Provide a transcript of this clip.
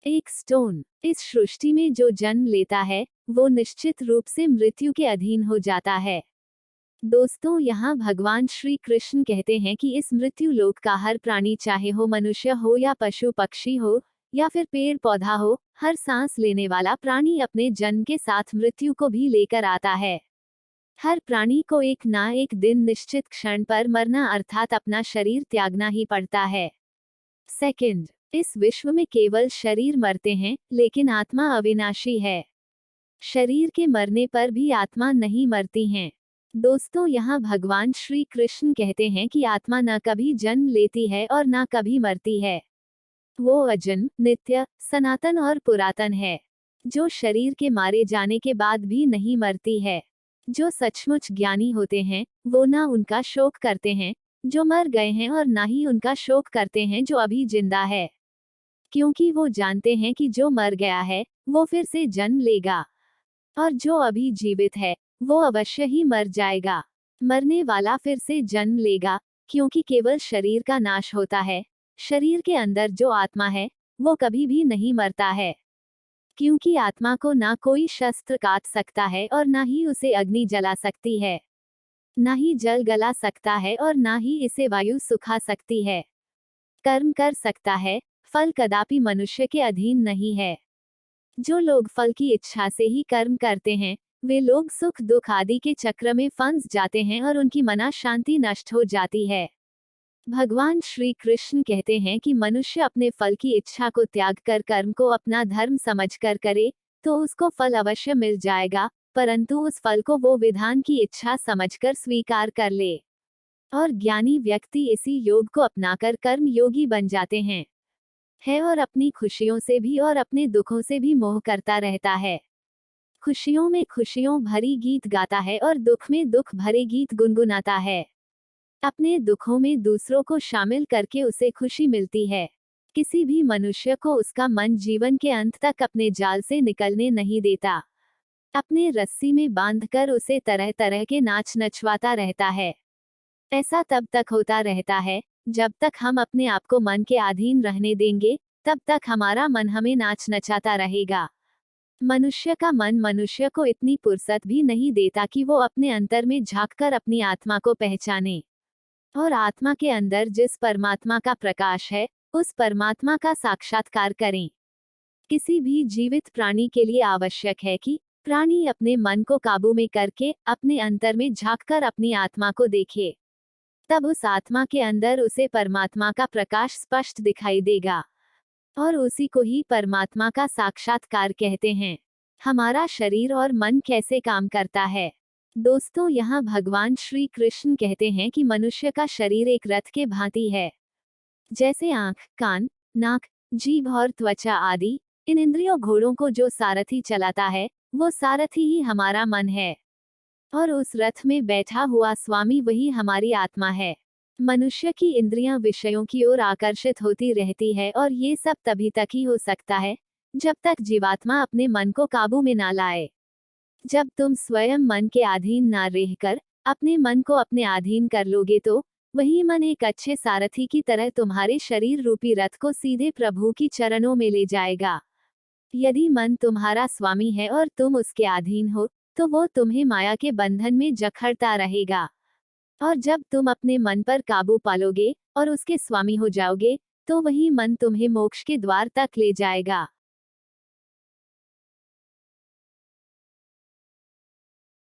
एक स्टोन। इस सृष्टि में जो जन्म लेता है वो निश्चित रूप से मृत्यु के अधीन हो जाता है। दोस्तों, यहाँ भगवान श्री कृष्ण कहते हैं कि इस मृत्यु लोक का हर प्राणी, चाहे हो मनुष्य हो या पशु पक्षी हो या फिर पेड़ पौधा हो, हर सांस लेने वाला प्राणी अपने जन्म के साथ मृत्यु को भी लेकर आता है। हर प्राणी को एक ना एक दिन निश्चित क्षण पर मरना अर्थात अपना शरीर त्यागना ही पड़ता है। सेकंड, इस विश्व में केवल शरीर मरते हैं, लेकिन आत्मा अविनाशी है। शरीर के मरने पर भी आत्मा नहीं मरती हैं। दोस्तों, यहाँ भगवान श्री कृष्ण कहते हैं कि आत्मा न कभी जन्म लेती है और न कभी मरती है। वो अजन्म, नित्य, सनातन और पुरातन है, जो शरीर के मारे जाने के बाद भी नहीं मरती है। जो सचमुच ज्ञानी होते हैं वो ना उनका शोक करते हैं जो मर गए हैं और ना ही उनका शोक करते हैं जो अभी जिंदा है, क्योंकि वो जानते हैं कि जो मर गया है वो फिर से जन्म लेगा, और जो अभी जीवित है वो अवश्य ही मर जाएगा। मरने वाला फिर से जन्म लेगा, क्योंकि केवल शरीर का नाश होता है। शरीर के अंदर जो आत्मा है वो कभी भी नहीं मरता है, क्योंकि आत्मा को ना कोई शस्त्र काट सकता है और ना ही उसे अग्नि जला सकती है, ना ही जल गला सकता है और ना ही इसे वायु सुखा सकती है। कर्म कर सकता है, फल कदापि मनुष्य के अधीन नहीं है। जो लोग फल की इच्छा से ही कर्म करते हैं वे लोग सुख दुख आदि के चक्र में फंस जाते हैं और उनकी मना शांति नष्ट हो जाती है। भगवान श्री कृष्ण कहते हैं कि मनुष्य अपने फल की इच्छा को त्याग कर कर्म को अपना धर्म समझकर करे तो उसको फल अवश्य मिल जाएगा, परंतु उस फल को वो विधान की इच्छा समझकर स्वीकार कर ले। और ज्ञानी व्यक्ति इसी योग को अपनाकर कर्म योगी बन जाते हैं है और अपनी खुशियों से भी और अपने दुखों से भी मोह करता रहता है। खुशियों में खुशियों भरी गीत गाता है और दुख में दुख भरे गीत गुनगुनाता है। अपने दुखों में दूसरों को शामिल करके उसे खुशी मिलती है। किसी भी मनुष्य को उसका मन जीवन के अंत तक अपने जाल से निकलने नहीं देता, अपने रस्सी में बांधकर उसे तरह तरह के नाच नचवाता रहता है। ऐसा तब तक होता रहता है जब तक हम अपने आप को मन के अधीन रहने देंगे, तब तक हमारा मन हमें नाच नचाता रहेगा। मनुष्य का मन मनुष्य को इतनी फुर्सत भी नहीं देता कि वो अपने अंतर में झांककर अपनी आत्मा को पहचाने और आत्मा के अंदर जिस परमात्मा का प्रकाश है उस परमात्मा का साक्षात्कार करें। किसी भी जीवित प्राणी के लिए आवश्यक है कि प्राणी अपने मन को काबू में करके अपने अंतर में झांककर अपनी आत्मा को देखे, तब उस आत्मा के अंदर उसे परमात्मा का प्रकाश स्पष्ट दिखाई देगा और उसी को ही परमात्मा का साक्षात्कार कहते हैं। हमारा शरीर और मन कैसे काम करता है? दोस्तों, यहाँ भगवान श्री कृष्ण कहते हैं कि मनुष्य का शरीर एक रथ के भांति है। जैसे आंख, कान, नाक, जीभ और त्वचा आदि इन इंद्रियों घोड़ों को जो सारथी चलाता है वो सारथी ही हमारा मन है, और उस रथ में बैठा हुआ स्वामी वही हमारी आत्मा है। मनुष्य की इंद्रियां विषयों की ओर आकर्षित होती रहती है और ये सब तभी तक ही हो सकता है जब तक जीवात्मा अपने मन को काबू में ना लाए। जब तुम स्वयं मन के अधीन ना रहकर अपने मन को अपने अधीन कर लोगे तो वही मन एक अच्छे सारथी की तरह तुम्हारे शरीर रूपी रथ को सीधे प्रभु की चरणों में ले जाएगा। यदि मन तुम्हारा स्वामी है और तुम उसके अधीन हो तो वो तुम्हें माया के बंधन में जकड़ता रहेगा, और जब तुम अपने मन पर काबू पालोगे और उसके स्वामी हो जाओगे तो वही मन तुम्हें मोक्ष के द्वार तक ले जाएगा।